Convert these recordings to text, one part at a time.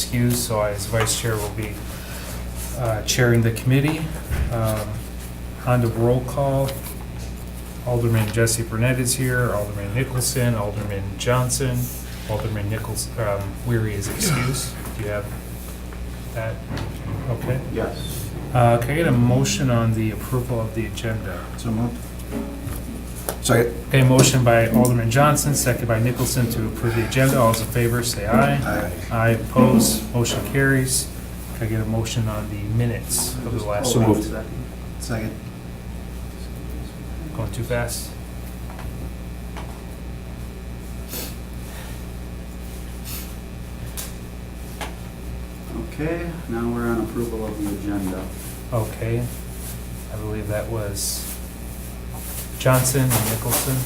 excused, so I, as vice chair, will be chairing the committee. On the roll call, Alderman Jesse Burnett is here, Alderman Nicholson, Alderman Johnson, Alderman Weary is excused. Do you have that? Okay. Yes. Can I get a motion on the approval of the agenda? So moved. Second. Okay, motion by Alderman Johnson, second by Nicholson to approve the agenda. All those in favor, say aye. Aye. Aye, opposed, motion carries. Can I get a motion on the minutes of the last So month? moved. Second. Going too fast? Okay, now we're on approval of the agenda. Okay, I believe that was Johnson and Nicholson.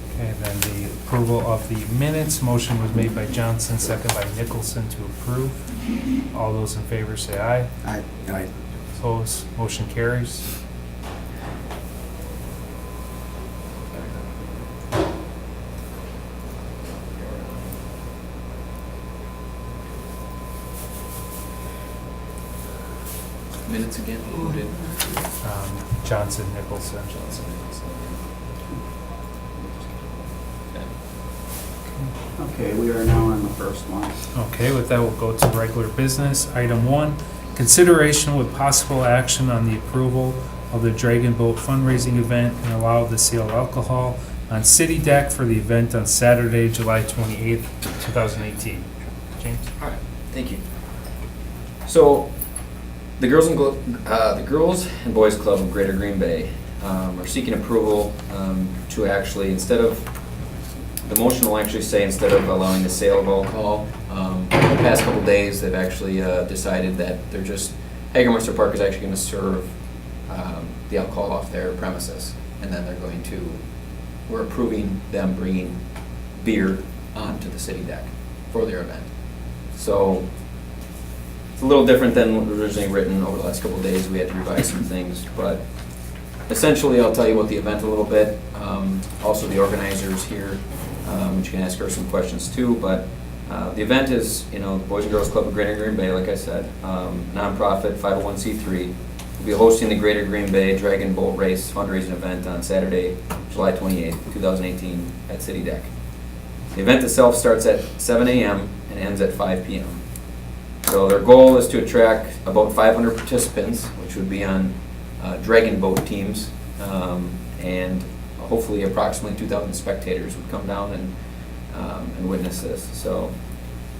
Okay, then the approval of the minutes, motion was made by Johnson, second by Nicholson to approve. All those in favor say aye. Aye. Aye. Opposed, motion carries. Minutes again, who did? Johnson, Nicholson. Okay, we are now on the first one. Okay, with that, we'll go to regular business. Item 1, consideration with possible action on the approval of the Dragon Boat fundraising event and allow the sale of alcohol on city deck for the event on Saturday, July 28th, 2018. James? All right, thank you. So, the Girls and Boys Club of Greater Green Bay are seeking approval to actually, instead of, the motion will actually say instead of allowing the sale of alcohol, the past couple days, they've actually decided that they're just, Hagermeister Park is actually going to serve the alcohol off their premises. And then they're going to, we're approving them bringing beer onto the city deck for their event. So, it's a little different than what was originally written over the last couple of days. We had to revise some things, but essentially I'll tell you about the event a little bit. Also the organizers here, which you can ask her some questions too, but the event is, Boys and Girls Club of Greater Green Bay, like I said, nonprofit 501c3. We'll be hosting the Greater Green Bay Dragon Boat Race fundraising event on Saturday, July 28th, 2018 at City Deck. The event itself starts at 7 a.m. and ends at 5 p.m. So their goal is to attract about 500 participants, which would be on dragon boat teams, and hopefully approximately 2,000 spectators would come down and witness this. So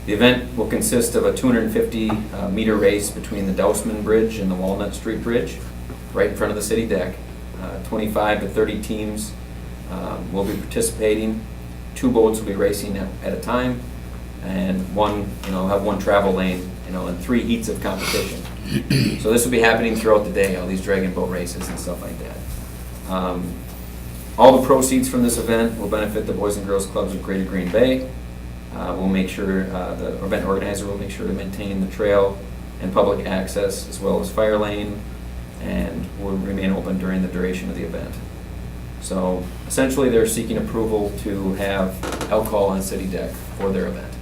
the event will consist of a 250 meter race between the Dousman Bridge and the Walnut Street Bridge, right in front of the city deck. 25 to 30 teams will be participating. 2 boats will be racing at a time, and have one travel lane, and 3 heats of competition. So this will be happening throughout the day, all these dragon boat races and stuff like that. All the proceeds from this event will benefit the Boys and Girls Clubs of Greater Green Bay. We'll make sure, the event organizer will make sure to maintain the trail and public access as well as fire lane, and will remain open during the duration of the event. So essentially they're seeking approval to have alcohol on city deck for their event.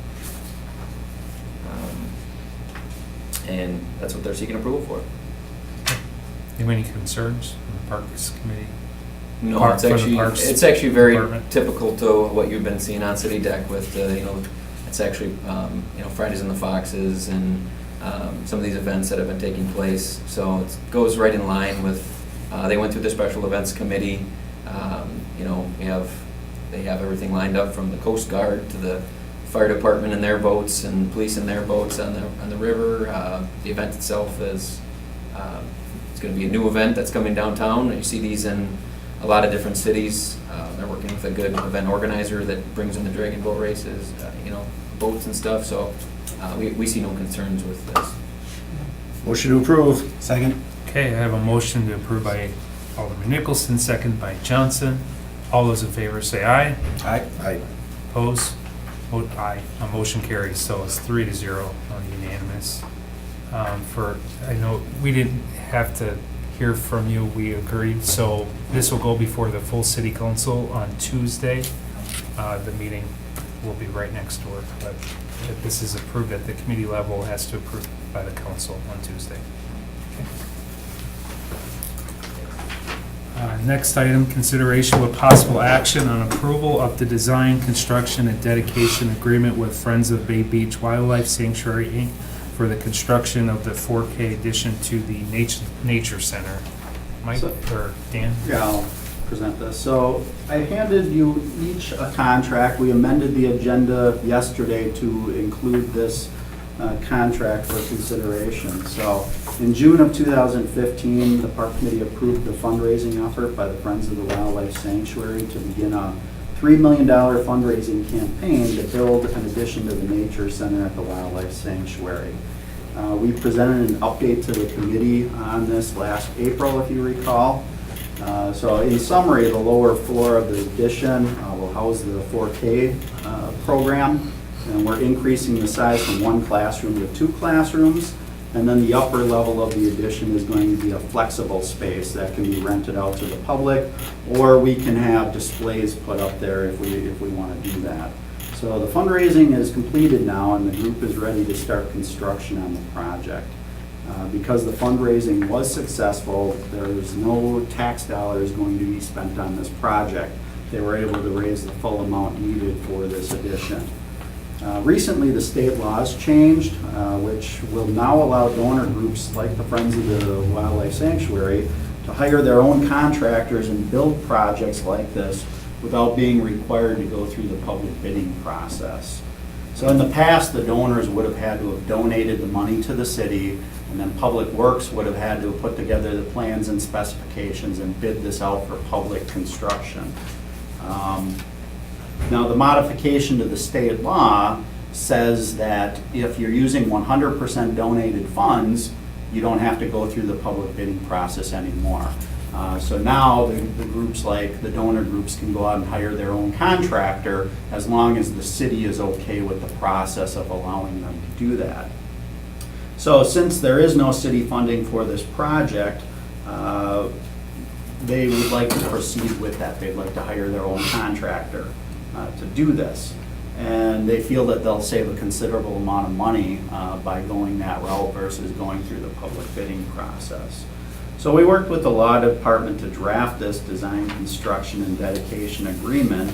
And that's what they're seeking approval for. You have any concerns from the Parks Committee? No, Park- it's for the actually Parks it's actually very Department? typical to what you've been seeing on City Deck with it's actually Fridays and the Foxes and some of these events that have been taking place. So it goes right in line with they went through the special events committee. They have everything lined up from the Coast Guard to the fire department in their boats and police in their boats on the river. The event itself is it's going to be a new event that's coming downtown. You see these in a lot of different cities. They're working with a good event organizer that brings in the dragon boat races, boats and stuff. So we see no concerns with this. Motion to approve. Second. Okay, I have a motion to approve by Alderman Nicholson, second by Johnson. All those in favor say aye. Aye. Aye. Opposed? Vote aye. A motion carries, so it's 3-0 unanimous. I know we didn't have to hear from you, we agreed, so this will go before the full city council on Tuesday, the meeting will be right next door. But if this is approved at the committee level, it has to approve by the council on Tuesday. Next item, consideration with possible action on approval of the design, construction, and dedication agreement with Friends of Bay Beach Wildlife Sanctuary, Inc. for the construction of the 4K addition to the Nature Center. Mike So- or Dan? Yeah, I'll present this. So I handed you each a contract. We amended the agenda yesterday to include this contract for consideration. So in June of 2015, the Park Committee approved the fundraising effort by the Friends of the Wildlife Sanctuary to begin a $3 million fundraising campaign to build an addition to the Nature Center at the Wildlife Sanctuary. We presented an update to the committee on this last April, if you recall. So in summary, the lower floor of the addition will house the 4K program, and we're increasing the size from 1 classroom to 2 classrooms. And then the upper level of the addition is going to be a flexible space that can be rented out to the public, or we can have displays put up there if we want to do that. So the fundraising is completed now, and the group is ready to start construction on the project. Because the fundraising was successful, there's no tax dollars going to be spent on this project. They were able to raise the full amount needed for this addition. Recently, the state laws changed, which will now allow donor groups like the Friends of the Wildlife Sanctuary to hire their own contractors and build projects like this without being required to go through the public bidding process. So in the past, the donors would have had to have donated the money to the city, and then Public Works would have had to put together the plans and specifications and bid this out for public construction. Now, the modification to the state law says that if you're using 100% donated funds, you don't have to go through the public bidding process anymore. So now the groups like the donor groups can go out and hire their own contractor as long as the city is okay with the process of allowing them to do that. So since there is no city funding for this project, they would like to proceed with that. They'd like to hire their own contractor to do this. And they feel that they'll save a considerable amount of money by going that route versus going through the public bidding process. So we worked with the law department to draft this design, construction, and dedication agreement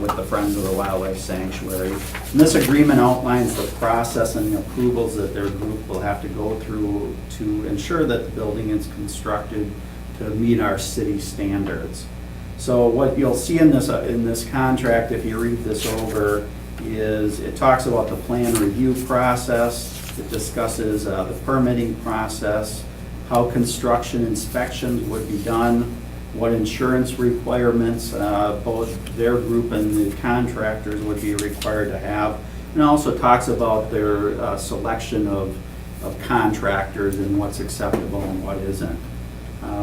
with the Friends of the Wildlife Sanctuary. And this agreement outlines the process and the approvals that their group will have to go through to ensure that the building is constructed to meet our city standards. So what you'll see in this contract, if you read this over, is it talks about the plan review process. It discusses the permitting process, how construction inspections would be done, what insurance requirements both their group and the contractors would be required to have. And it also talks about their selection of contractors and what's acceptable and what isn't.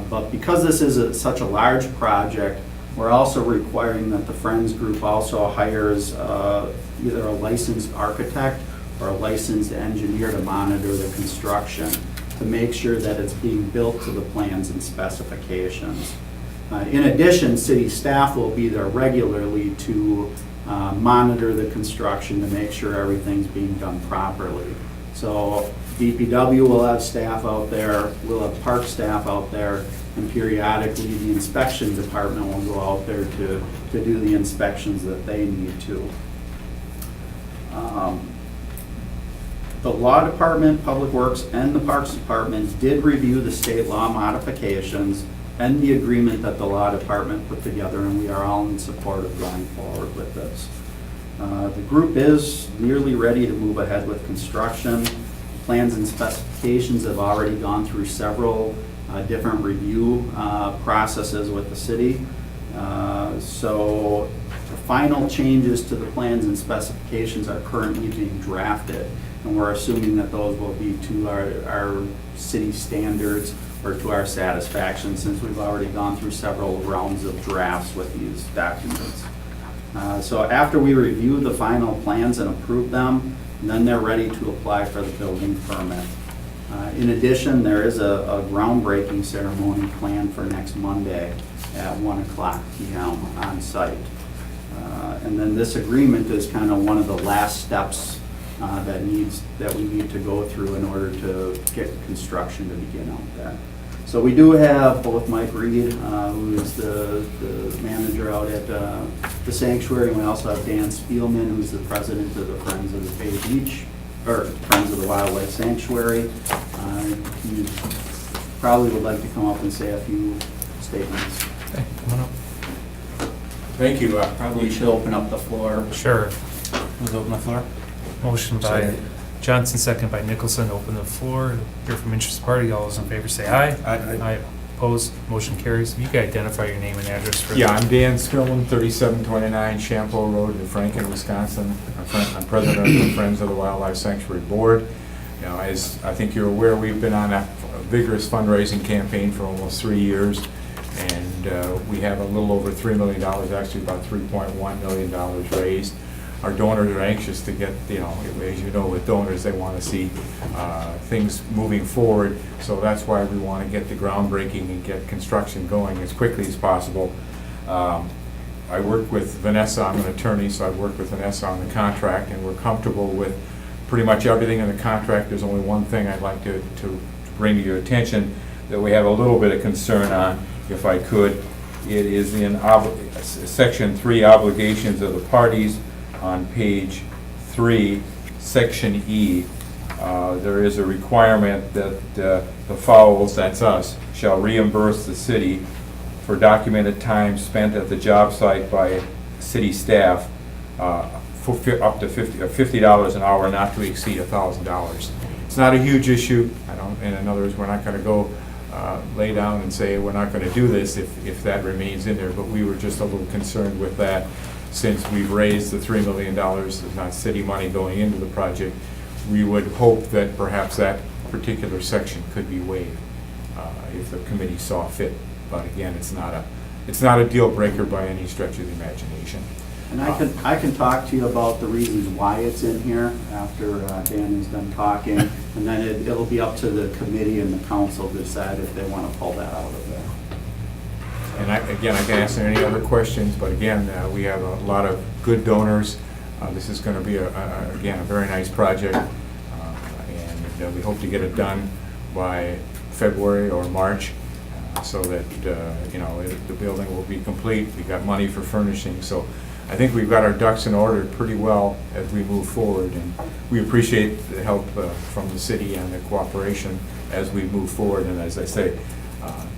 But because this is such a large project, we're also requiring that the Friends group also hires either a licensed architect or a licensed engineer to monitor the construction to make sure that it's being built to the plans and specifications. In addition, city staff will be there regularly to monitor the construction to make sure everything's being done properly. So DPW will have staff out there, we'll have park staff out there, and periodically the inspection department will go out there to do the inspections that they need to. The law department, public works, and the parks department did review the state law modifications and the agreement that the law department put together, and we are all in support of going forward with this. The group is nearly ready to move ahead with construction. Plans and specifications have already gone through several different review processes with the city. So the final changes to the plans and specifications are currently being drafted, and we're assuming that those will be to our city standards or to our satisfaction, since we've already gone through several rounds of drafts with these documents. So after we review the final plans and approve them, then they're ready to apply for the building permit. In addition, there is a groundbreaking ceremony planned for next Monday at 1:00 p.m. on site. And then this agreement is kind of one of the last steps that we need to go through in order to get construction to begin out there. So we do have both Mike Reed, who is the manager out at the sanctuary, and we also have Dan Spielman, who's the president of the Friends of the Bay Beach, or Friends of the Wildlife Sanctuary. He probably would like to come up and say a few statements. Okay, come on up. Thank you. Probably should open up the floor. Sure. Who's open the floor? Motion by Second. Johnson, second by Nicholson, open the floor. Hear from interested party. All those in favor say aye. Aye. Opposed, motion carries. You can identify your name and address for. Yeah, I'm Dan Spillman, 3729 Champo Road in Franklin, Wisconsin. I'm president of the Friends of the Wildlife Sanctuary Board. You know, as I think you're aware, we've been on a vigorous fundraising campaign for almost 3 years, and we have a little over $3 million, actually about $3.1 million raised. Our donors are anxious to get, as you know, with donors, they want to see things moving forward. So that's why we want to get the groundbreaking and get construction going as quickly as possible. I work with Vanessa, I'm an attorney, so I've worked with Vanessa on the contract, and we're comfortable with pretty much everything in the contract. There's only one thing I'd like to bring to your attention that we have a little bit of concern on, if I could. It is in Section 3, Obligations of the Parties. On page 3, section E, there is a requirement that the fowls, that's us, shall reimburse the city for documented time spent at the job site by city staff for up to $50 an hour, not to exceed $1,000. It's not a huge issue. In other words, we're not going to go lay down and say we're not going to do this if that remains in there, but we were just a little concerned with that. Since we've raised the $3 million, it's not city money going into the project, we would hope that perhaps that particular section could be waived if the committee saw fit. But again, it's not a deal breaker by any stretch of the imagination. And I can talk to you about the reasons why it's in here after Dan is done talking, and then it'll be up to the committee and the council to decide if they want to pull that out of there. And I can answer any other questions, but again, we have a lot of good donors. This is going to be, again, a very nice project, and we hope to get it done by February or March, so that the building will be complete. We got money for furnishing, so I think we've got our ducks in order pretty well as we move forward, and we appreciate the help from the city and the cooperation as we move forward. And as I say,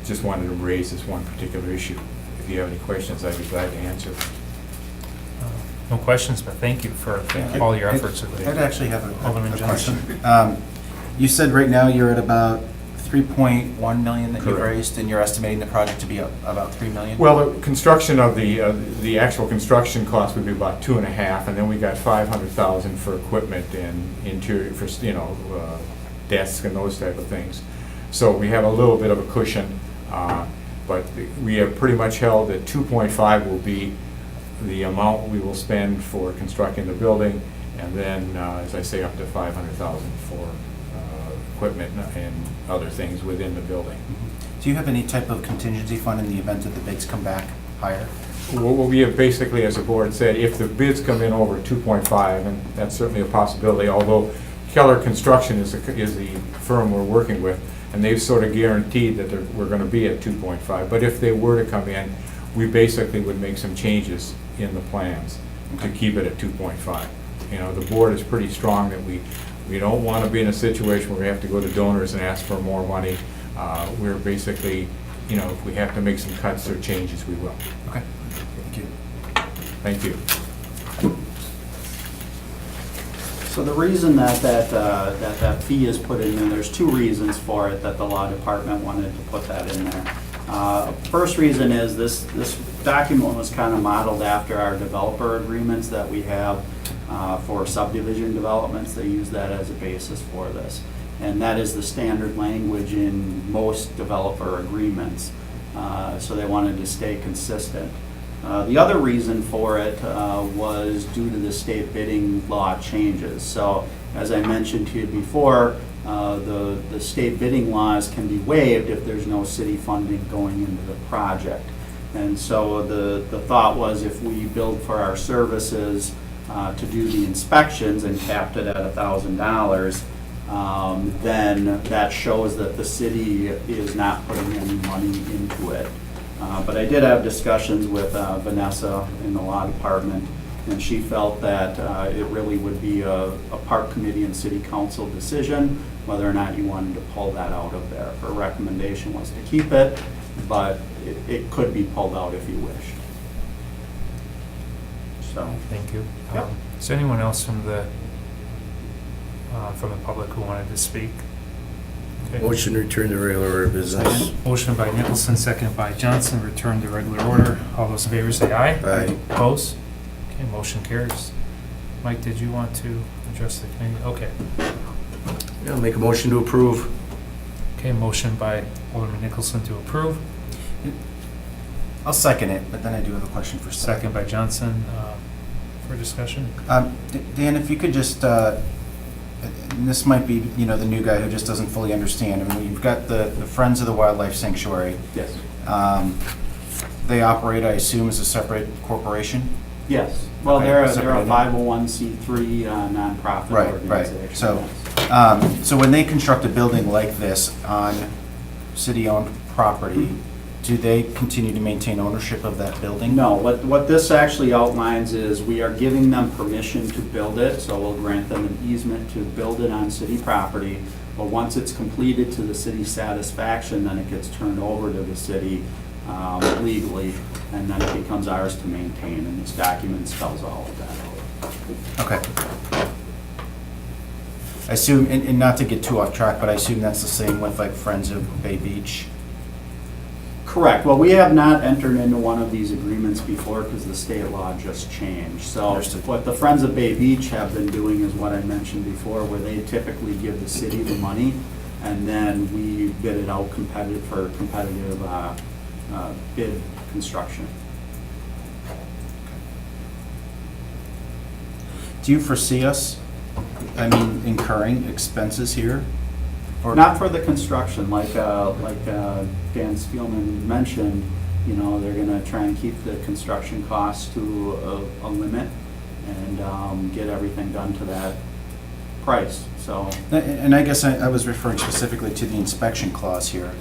just wanted to raise this one particular issue. If you have any questions, I'd be glad to answer. No questions, but thank you for all your efforts. I'd actually have Alderman a Johnson. question. You said right now you're at about 3.1 million that you've Correct. raised, and you're estimating the project to be about 3 million? Well, the construction of the actual construction cost would be about 2.5, and then we got 500,000 for equipment and interior, for desks and those type of things. So we have a little bit of a cushion, but we have pretty much held that 2.5 will be the amount we will spend for constructing the building, and then, as I say, up to 500,000 for equipment and other things within the building. Do you have any type of contingency fund in the event that the bids come back higher? What we have basically, as a board, said, if the bids come in over 2.5, and that's certainly a possibility, although Keller Construction is the firm we're working with, and they've sort of guaranteed that we're going to be at 2.5. But if they were to come in, we basically would make some changes in the plans to keep it at 2.5. The board is pretty strong that we don't want to be in a situation where we have to go to donors and ask for more money. We're basically, if we have to make some cuts or changes, we will. Okay, thank you. Thank you. So the reason that fee is put in, and there's two reasons for it that the law department wanted to put that in there. First reason is this document was kind of modeled after our developer agreements that we have for subdivision developments. They use that as a basis for this. And that is the standard language in most developer agreements. So they wanted to stay consistent. The other reason for it was due to the state bidding law changes. So as I mentioned to you before, the state bidding laws can be waived if there's no city funding going into the project. And so the thought was if we billed for our services to do the inspections and capped it at $1,000, then that shows that the city is not putting any money into it. But I did have discussions with Vanessa in the law department, and she felt that it really would be a park committee and city council decision whether or not you wanted to pull that out of there. Her recommendation was to keep it, but it could be pulled out if you wish. So, Thank you. Yep. Is there anyone else from the public who wanted to speak? Okay. Motion to return to regular order of business. Motion by Nicholson, seconded by Johnson, return to regular order. All those in favor say aye. Aye. Opposed? Okay, motion carries. Mike, did you want to address the committee? Okay. Yeah, make a motion to approve. Okay, motion by Alderman Nicholson to approve, I'll second it, but then I do have a question for second by Johnson for discussion. Dan, if you could just, and this might be, the new guy who just doesn't fully understand. I mean, you've got the Friends of the Wildlife Sanctuary. yes. They operate, I assume, as a separate corporation? Yes. Well, Okay, they're a separate. 501c3 nonprofit Right, organization. right. So, yes. so when they construct a building like this on city-owned property, do they continue to maintain ownership of that building? No, what this actually outlines is we are giving them permission to build it, so we'll grant them an easement to build it on city property. But once it's completed to the city's satisfaction, then it gets turned over to the city legally, and then it becomes ours to maintain, and this document spells all of that out. Okay. I assume, and not to get too off track, but I assume that's the same with like Friends of Bay Beach? Correct. Well, we have not entered into one of these agreements before because the state law just changed. So Understood. what the Friends of Bay Beach have been doing is what I mentioned before, where they typically give the city the money, and then we bid it out competitive bid construction. Do you foresee us, incurring expenses here? Or- Not for the construction, like Dan Spielman mentioned, they're gonna try and keep the construction costs to a limit and get everything done to that price, so. And I guess I was referring specifically to the inspection clause here.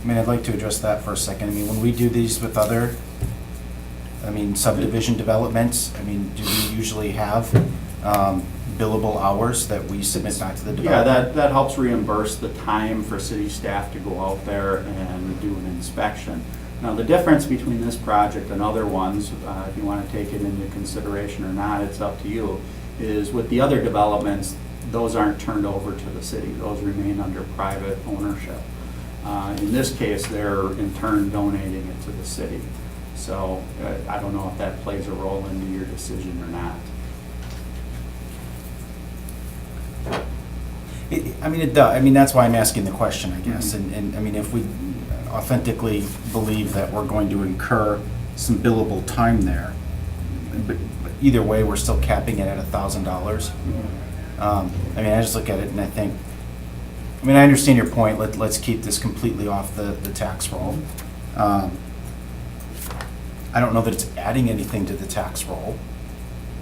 I'd like to address that for a second. When we do these with other, subdivision developments, do we usually have billable hours that we submit back to the Yeah, developer? that helps reimburse the time for city staff to go out there and do an inspection. Now, the difference between this project and other ones, if you want to take it into consideration or not, it's up to you, is with the other developments, those aren't turned over to the city. Those remain under private ownership. In this case, they're in turn donating it to the city. So I don't know if that plays a role into your decision or not. It does. That's why I'm asking the question, I guess. And if we authentically believe that we're going to incur some billable time there, but either way, we're still capping it at $1,000. I just look at it and I think, I understand your point. Let's keep this completely off the tax roll. I don't know that it's adding anything to the tax roll,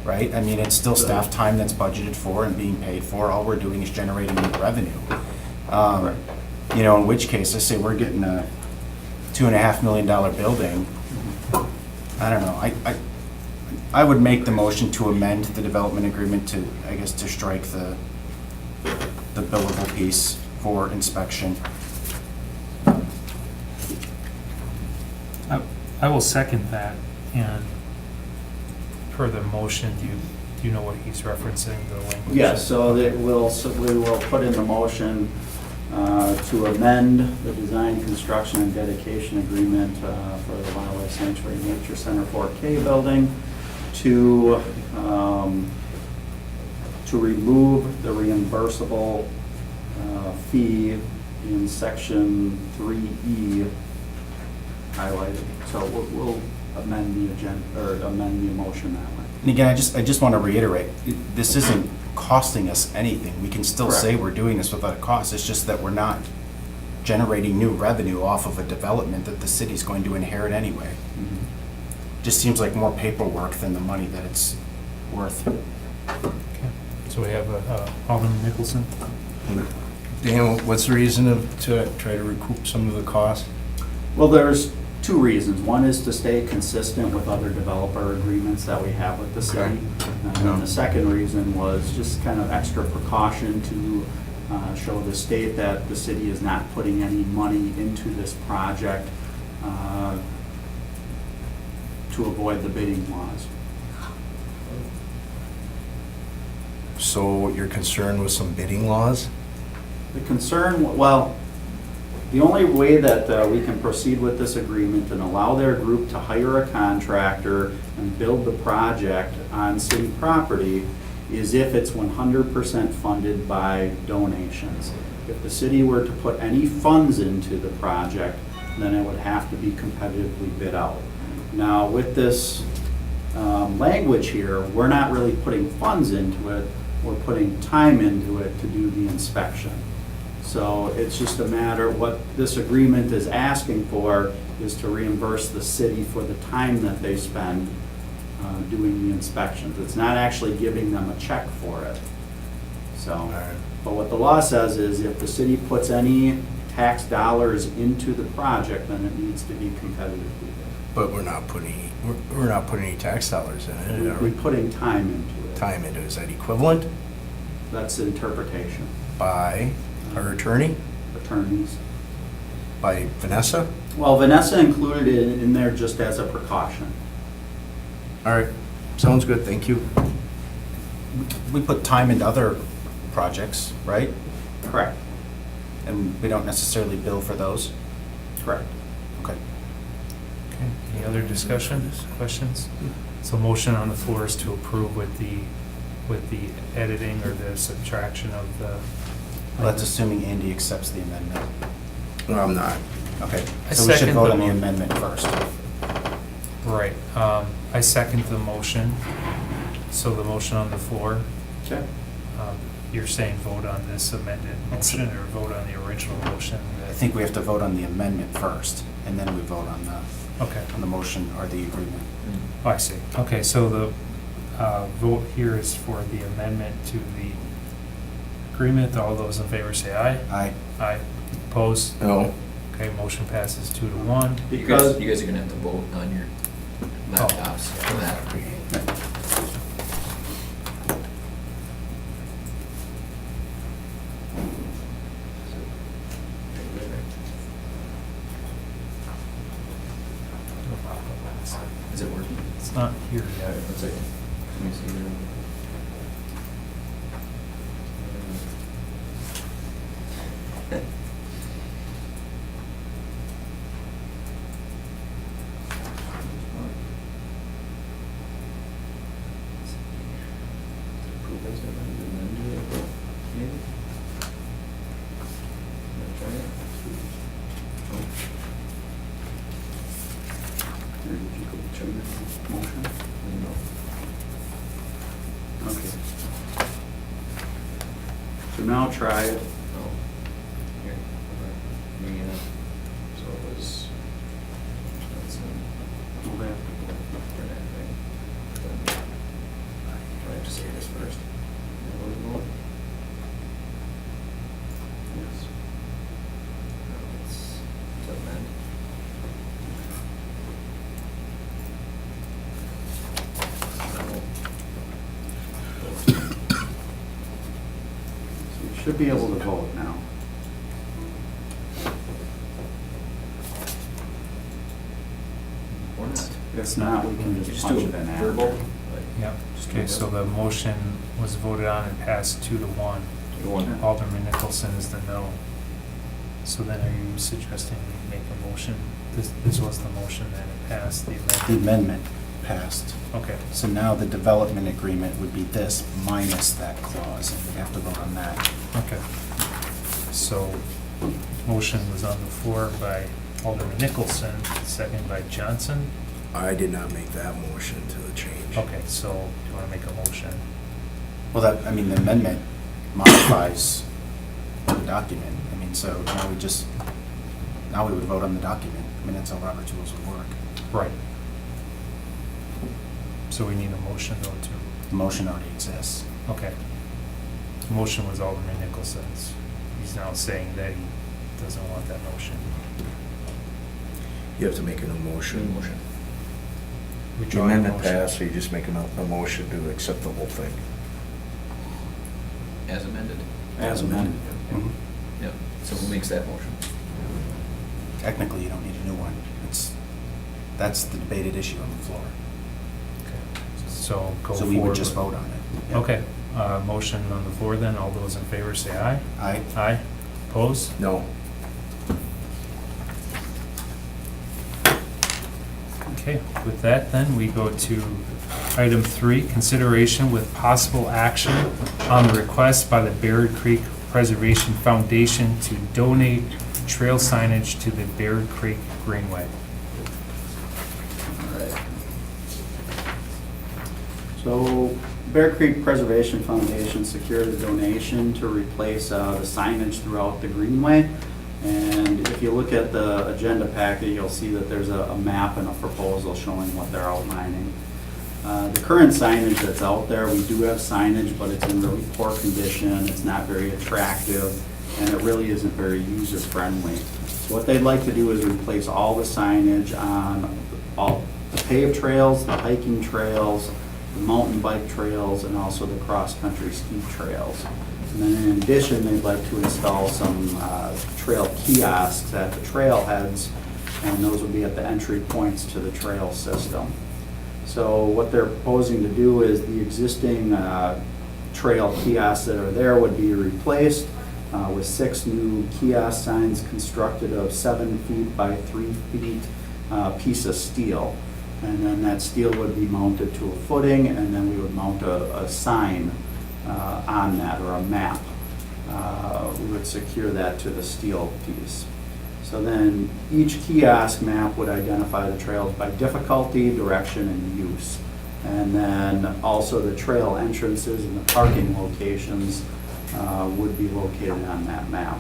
right? it's still staff time that's budgeted for and being paid for. All we're doing is generating new revenue. In which case, I say we're getting a $2.5 million building. I don't know. I would make the motion to amend the development agreement to, to strike the billable piece for inspection. I will second that, and per the motion, do you know what he's referencing, the language? Yes, so that we will put in the motion to amend the design, construction, and dedication agreement for the Wildlife Sanctuary Nature Center 4K building to remove the reimbursable fee in section 3E highlighted. So we'll amend the agenda, or amend the motion that way. And again, I just want to reiterate, this isn't costing us anything. We can still say Correct. we're doing this without a cost. It's just that we're not generating new revenue off of a development that the city's going to inherit anyway. Just seems like more paperwork than the money that it's worth. Okay. So we have Alderman Nicholson. Dan, what's the reason to try to recoup some of the costs? Well, there's two reasons. One is to stay consistent with other developer agreements that we have with the city. Okay. And then the second reason was just kind of extra precaution to show the state that the city is not putting any money into this project to avoid the bidding laws. So you're concerned with some bidding laws? The concern, well, the only way that we can proceed with this agreement and allow their group to hire a contractor and build the project on city property is if it's 100% funded by donations. If the city were to put any funds into the project, then it would have to be competitively bid out. Now, with this language here, we're not really putting funds into it, we're putting time into it to do the inspection. So it's just a matter, what this agreement is asking for is to reimburse the city for the time that they spend doing the inspections. It's not actually giving them a check for it. So, but what the law says is if the city puts any tax dollars into the project, then it needs to be competitively bid. But we're not putting any tax dollars in it, are We're we? putting time into it. Time into, is that equivalent That's interpretation. by our attorney, Attorneys. by Vanessa? Well, Vanessa included it in there just as a precaution. All right, sounds good, thank you. We put time into other projects, right? Correct, And we don't necessarily bill for those? correct. Okay. Okay. Any other discussion, questions? So motion on the floor is to approve with the editing or the subtraction of the. Well, that's assuming Andy accepts the amendment. No, I'm not. Okay, I so we should second vote the on the mo- amendment first. Right. I second the motion. So the motion on the floor, Okay. you're saying vote on this amended motion or vote on the original motion? I think we have to vote on the amendment first, and then we vote on Okay. the motion or the agreement. Oh, I see. Okay, so the vote here is for the amendment to the agreement. All those in favor say aye. Aye. Aye. Opposed? No, Okay, motion passes 2-1. You Because, guys are gonna have to vote on your laptops for that. Is it working? It's not here yet. Let's see. Let me see here. Approve as amended, and then do it, maybe? Try it. Or did you go to the motion? No. Okay. So now try it. Oh, here, yeah, so it was, that's, Go back. for that thing. Do I have to say this first? Yes. No, it's to amend. So you should be able to vote now. Or not. If not, we can just punch do it in verbal, after. like, Yep. Okay, so the motion was voted on and passed 2-1. you want- Alderman Nicholson is the no. So then are you suggesting we make a motion? This was the motion that it passed, the The amendment? amendment passed. Okay, So now the development agreement would be this minus that clause, and we have to vote on that. okay. So motion was on the floor by Alderman Nicholson, second by Johnson. I did not make that motion to the change. Okay, so do you want to make a motion? Well, that, I mean, the amendment modifies the document. I mean, so now we just Now we would vote on the document. I mean, that's how Robert's rules would work. Right. So we need a motion though to, The motion already exists. okay. The motion was Alderman Nicholson's. He's now saying that he doesn't want that motion. You have to make a new motion. Motion. The Withdraw your amendment motion. passed, so you just make a motion to accept the whole thing. As amended. As amended. Mhm. Yep. So who makes that motion? Technically, you don't need a new one. That's the debated issue on the floor. Okay. So go forward. So we would just with- vote on it. Yeah. Okay, motion on the floor then. All those in favor say aye. Aye. Aye. Opposed? No. Okay, with that then, we go to item 3, consideration with possible action on the request by the Bear Creek Preservation Foundation to donate trail signage to the Bear Creek Greenway. Alright. So Bear Creek Preservation Foundation secured a donation to replace the signage throughout the greenway. And if you look at the agenda packet, you'll see that there's a map and a proposal showing what they're outlining. The current signage that's out there, we do have signage, but it's in really poor condition, it's not very attractive, and it really isn't very user-friendly. So what they'd like to do is replace all the signage on all the paved trails, the hiking trails, the mountain bike trails, and also the cross-country ski trails. And then in addition, they'd like to install some trail kiosks at the trailheads, and those would be at the entry points to the trail system. So what they're proposing to do is the existing trail kiosks that are there would be replaced with 6 new kiosk signs constructed of 7 feet by 3 feet piece of steel. And then that steel would be mounted to a footing, and then we would mount a sign on that, or a map. We would secure that to the steel piece. So then each kiosk map would identify the trails by difficulty, direction, and use. And then also the trail entrances and the parking locations would be located on that map.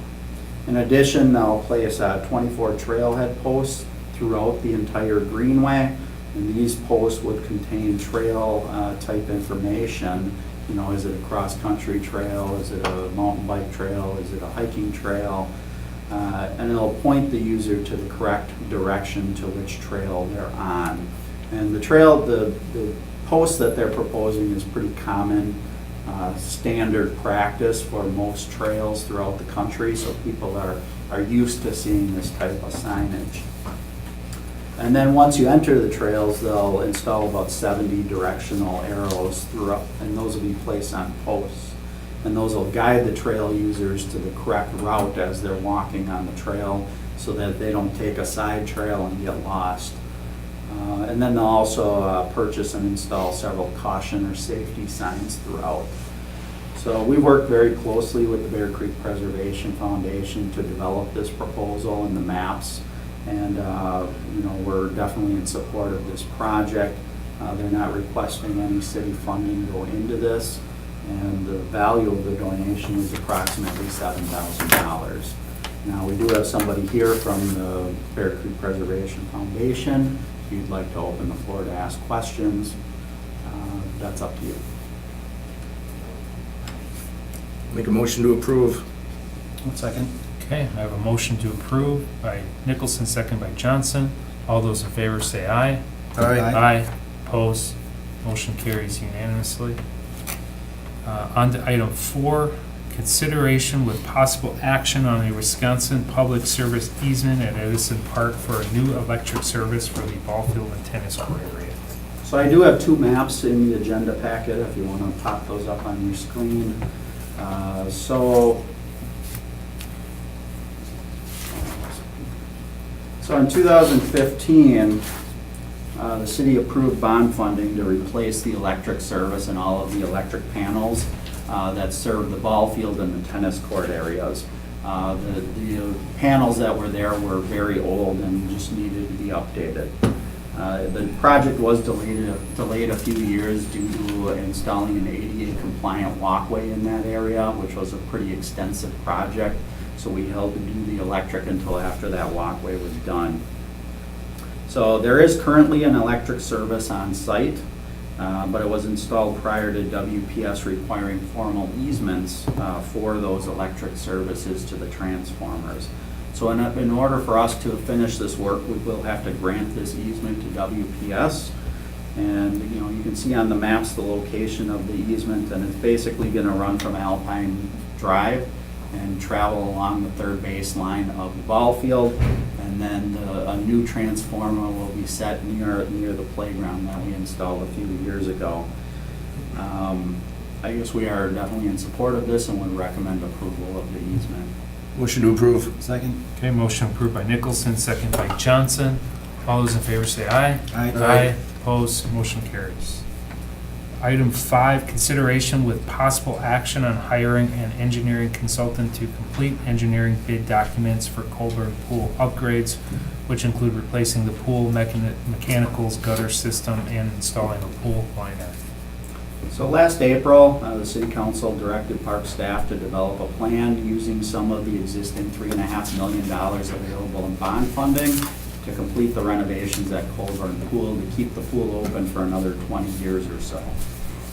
In addition, they'll place 24 trailhead posts throughout the entire greenway, and these posts would contain trail type information. You know, is it a cross-country trail? Is it a mountain bike trail? Is it a hiking trail? And it'll point the user to the correct direction to which trail they're on. And the trail, the post that they're proposing is pretty common, standard practice for most trails throughout the country, so people are used to seeing this type of signage. And then once you enter the trails, they'll install about 70 directional arrows throughout, and those will be placed on posts. And those will guide the trail users to the correct route as they're walking on the trail, so that they don't take a side trail and get lost. And then they'll also purchase and install several caution or safety signs throughout. So we worked very closely with the Bear Creek Preservation Foundation to develop this proposal and the maps. And you know, we're definitely in support of this project. They're not requesting any city funding to go into this, and the value of the donation is approximately $7,000. Now, we do have somebody here from the Bear Creek Preservation Foundation. If you'd like to open the floor to ask questions, that's up to you. Make a motion to approve. 1 second. Okay, I have a motion to approve by Nicholson, second by Johnson. All those in favor say aye. Aye. Aye. Opposed? Motion carries unanimously. On to item 4, consideration with possible action on a Wisconsin Public Service easement at Edison Park for a new electric service for the ball field and tennis court area. So I do have 2 maps in the agenda packet, if you want to pop those up on your screen. So in 2015, the city approved bond funding to replace the electric service and all of the electric panels that serve the ball field and the tennis court areas. The panels that were there were very old and just needed to be updated. The project was delayed a few years due to installing an ADA compliant walkway in that area, which was a pretty extensive project. so we held to do the electric until after that walkway was done. So there is currently an electric service on site, but it was installed prior to WPS requiring formal easements for those electric services to the transformers. So in order for us to finish this work, we will have to grant this easement to WPS. And you can see on the maps the location of the easement, and it's basically going to run from Alpine Drive and travel along the third base line of the ball field, and then a new transformer will be set near the playground that we installed a few years ago. I guess we are definitely in support of this and would recommend approval of the easement. Motion to approve. Second? Okay, motion approved by Nicholson, second by Johnson. All those in favor say aye. Aye. Opposed, motion carries. Item 5, consideration with possible action on hiring an engineering consultant to complete engineering bid documents for Colburn Pool upgrades, which include replacing the pool mechanicals, gutter system, and installing a pool liner. So last April, the city council directed park staff to develop a plan using some of the existing $3.5 million available in bond funding to complete the renovations at Colburn Pool to keep the pool open for another 20 years or so.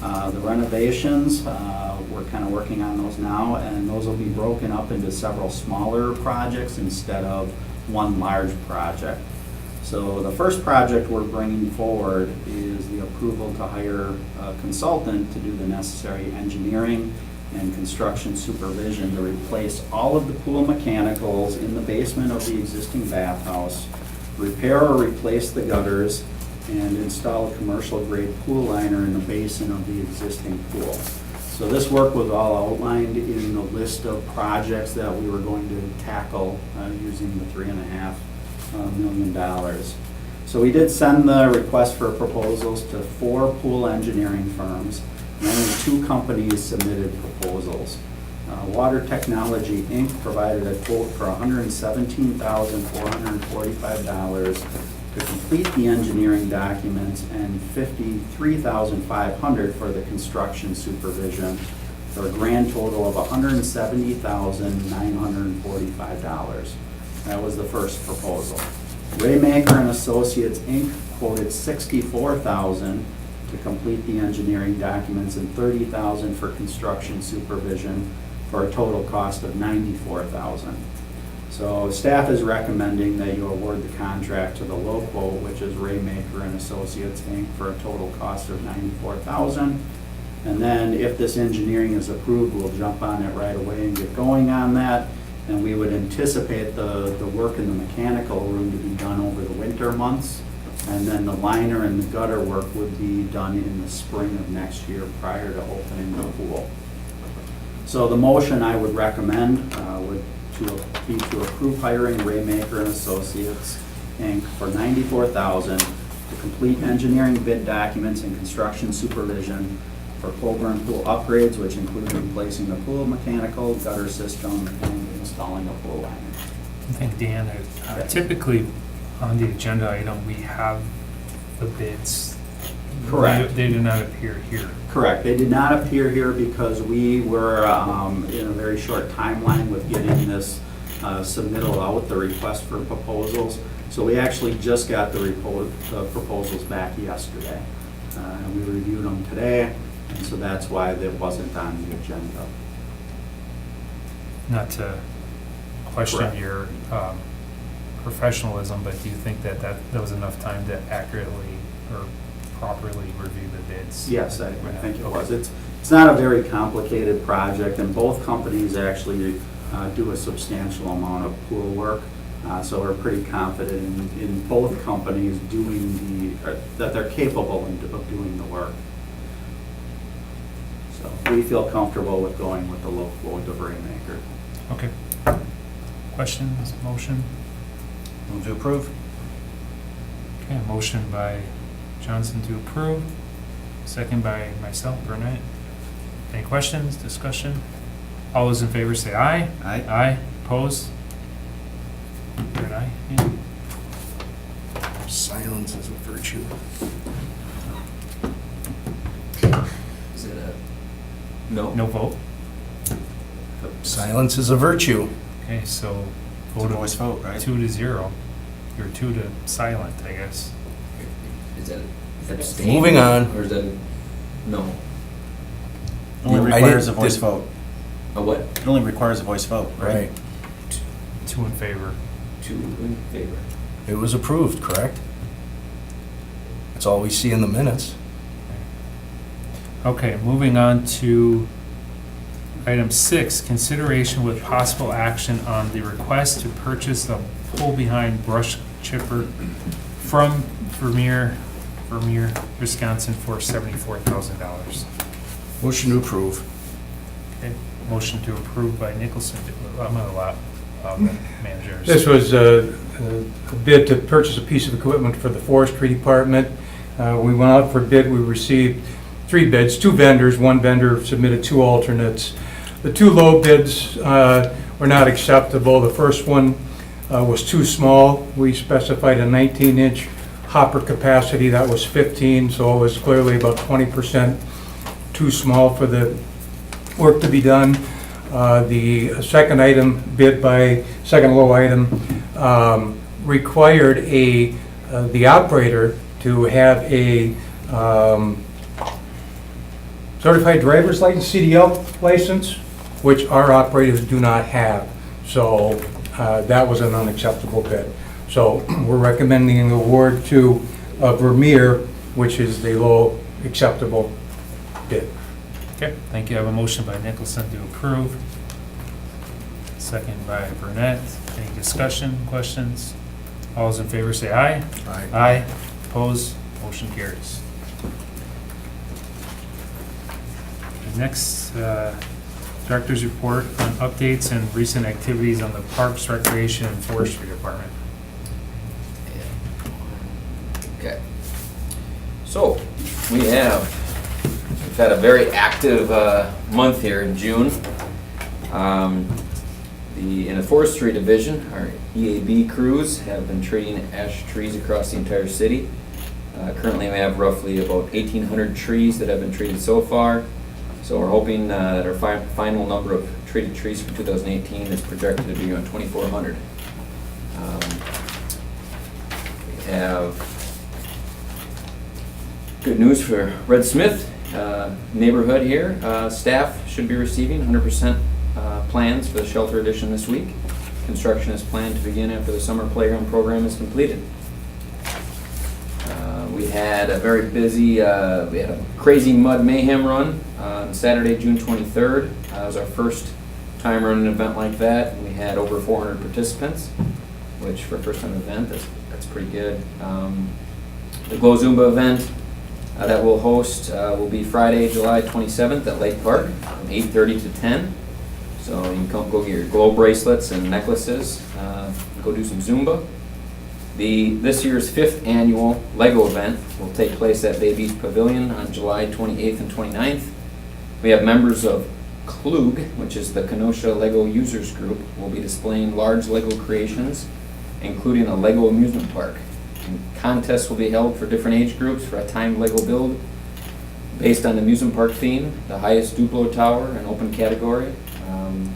The renovations, we're kind of working on those now, and those will be broken up into several smaller projects instead of one large project. So the first project we're bringing forward is the approval to hire a consultant to do the necessary engineering and construction supervision to replace all of the pool mechanicals in the basement of the existing bathhouse, repair or replace the gutters, and install a commercial-grade pool liner in the basin of the existing pool. So this work was all outlined in the list of projects that we were going to tackle using the $3.5 million. So we did send the request for proposals to 4 pool engineering firms, and only 2 companies submitted proposals. Water Technology, Inc. provided a quote for $117,445 to complete the engineering documents and $53,500 for the construction supervision, for a grand total of $170,945. That was the first proposal. Raymaker and Associates, Inc. quoted $64,000 to complete the engineering documents and $30,000 for construction supervision, for a total cost of $94,000. So staff is recommending that you award the contract to the low quote, which is Raymaker and Associates, Inc., for a total cost of $94,000. And then if this engineering is approved, we'll jump on it right away and get going on that. And we would anticipate the work in the mechanical room to be done over the winter months. And then the liner and the gutter work would be done in the spring of next year prior to opening the pool. So the motion I would recommend would be to approve hiring Raymaker and Associates, Inc. for $94,000 to complete engineering bid documents and construction supervision for Colburn Pool upgrades, which include replacing the pool mechanical, gutter system, and installing a pool liner. I think, Dan, typically on the agenda item, we have the bids. Correct. They do not appear here. Correct. They did not appear here because we were in a very short timeline with getting this submittal out, the request for proposals. So we actually just got the proposals back yesterday. And we reviewed them today, and so that's why it wasn't on the agenda. Not to question Correct. your professionalism, but do you think that was enough time to accurately or properly review the bids? Yes, I think it was. It's not a very complicated project, and both companies actually do a substantial amount of pool work. So we're pretty confident in both companies doing that they're capable of doing the work. So we feel comfortable with going with the low quote of Raymaker. Okay. Questions, motion? Move to approve. Okay, a motion by Johnson to approve, second by myself, Burnett. Any questions, discussion? All those in favor say aye. Aye. Aye, opposed? You're an aye? Yeah. Silence is a virtue. Is it a no? No vote? Silence is a virtue. Okay, so It's a vote voice vote, right? 2-0, or 2 to silent, I guess. Is that abstain? Moving on. Or is that, no? Only I requires a didn't- voice did- vote. A what? It only requires a voice vote, right? Right. 2 in favor. 2 in favor. It was approved, correct? That's all we see in the minutes. Okay, moving on to item 6, consideration with possible action on the request to purchase a pull-behind brush chipper from Vermeer, Wisconsin for $74,000. Motion to approve. Okay, motion to approve by Nicholson. I'm gonna allow the managers. This was a bid to purchase a piece of equipment for the Forestry Department. We went out for bid, we received 3 bids, 2 vendors, 1 vendor submitted 2 alternates. The 2 low bids were not acceptable. The first one was too small. We specified a 19-inch hopper capacity, that was 15, so it was clearly about 20% too small for the work to be done. The second item, second low item, required the operator to have a certified driver's license, CDL license, which our operators do not have. So that was an unacceptable bid. So we're recommending an award to Vermeer, which is the low acceptable bid. Okay, thank you. I have a motion by Nicholson to approve. Second by Burnett. Any discussion, questions? All those in favor say aye. Aye. Aye. Opposed? Motion carries. The next, Director's report on updates and recent activities on the Parks, Recreation, and Forestry Department. Okay. So, we've had a very active month here in June. In the Forestry Division, our EAB crews have been treating ash trees across the entire city. Currently, we have roughly about 1,800 trees that have been treated so far. So we're hoping that our final number of treated trees for 2018 is projected to be around 2,400. We have good news for Red Smith neighborhood here. Staff should be receiving 100% plans for the shelter addition this week. Construction is planned to begin after the summer playground program is completed. We had a very busy, we had a crazy mud mayhem run on Saturday, June 23rd. It was our first time running an event like that. We had over 400 participants, which for a first time event, that's pretty good. The Glow Zumba event that we'll host will be Friday, July 27th at Lake Park from 8:30 to 10. So you can go get your glow bracelets and necklaces, go do some Zumba. This year's 5th annual LEGO event will take place at Bay Beach Pavilion on July 28th and 29th. We have members of Klug, which is the Kenosha LEGO Users Group, will be displaying large LEGO creations, including a LEGO amusement park. And contests will be held for different age groups for a timed LEGO build based on the amusement park theme, the highest Duplo tower, an open category.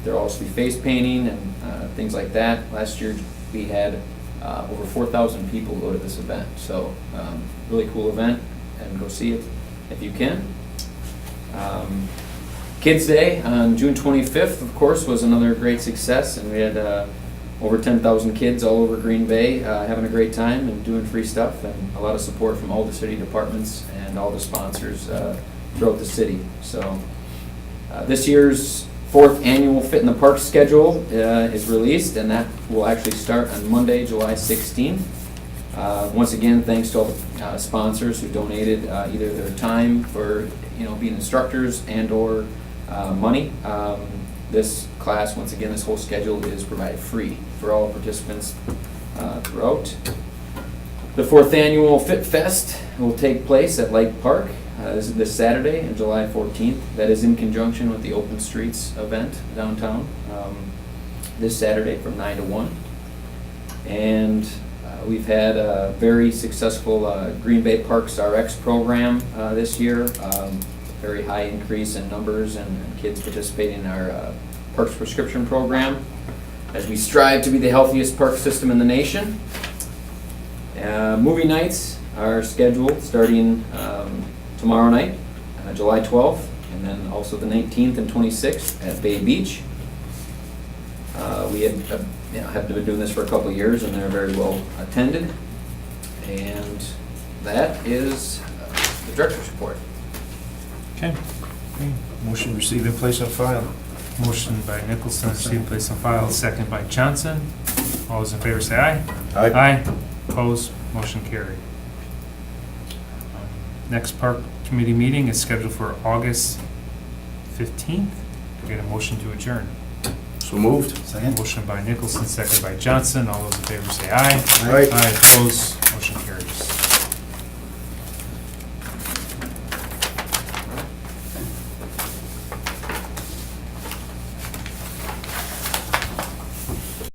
There will also be face painting and things like that. Last year we had over 4,000 people go to this event. So really cool event, and go see it if you can. Kids Day on June 25th, of course, was another great success, and we had over 10,000 kids all over Green Bay having a great time and doing free stuff, and a lot of support from all the city departments and all the sponsors throughout the city. So this year's 4th annual Fit in the Park schedule is released, and that will actually start on Monday, July 16th. Once again, thanks to all the sponsors who donated either their time for being instructors and or money. This class, once again, this whole schedule is provided free for all participants throughout. The 4th annual Fit Fest will take place at Lake Park. This is this Saturday, on July 14th. That is in conjunction with the Open Streets event downtown this Saturday from 9 to 1. And we've had a very successful Green Bay Parks RX program this year. Very high increase in numbers and kids participating in our Parks prescription program. as we strive to be the healthiest park system in the nation. Movie nights are scheduled starting tomorrow night, July 12th, and then also the 19th and 26th at Bay Beach. We have been doing this for a couple of years, and they're very well attended. And that is the director's report. Okay. Motion received and placed on file. Motion by Nicholson, receive and place on file, second by Johnson. All those in favor say aye. Aye. Aye. Opposed, motion carried. Next park committee meeting is scheduled for August 15th. Get a motion to adjourn. So moved. Second? Motion by Nicholson, second by Johnson. All those in favor say aye. Aye. Aye, opposed,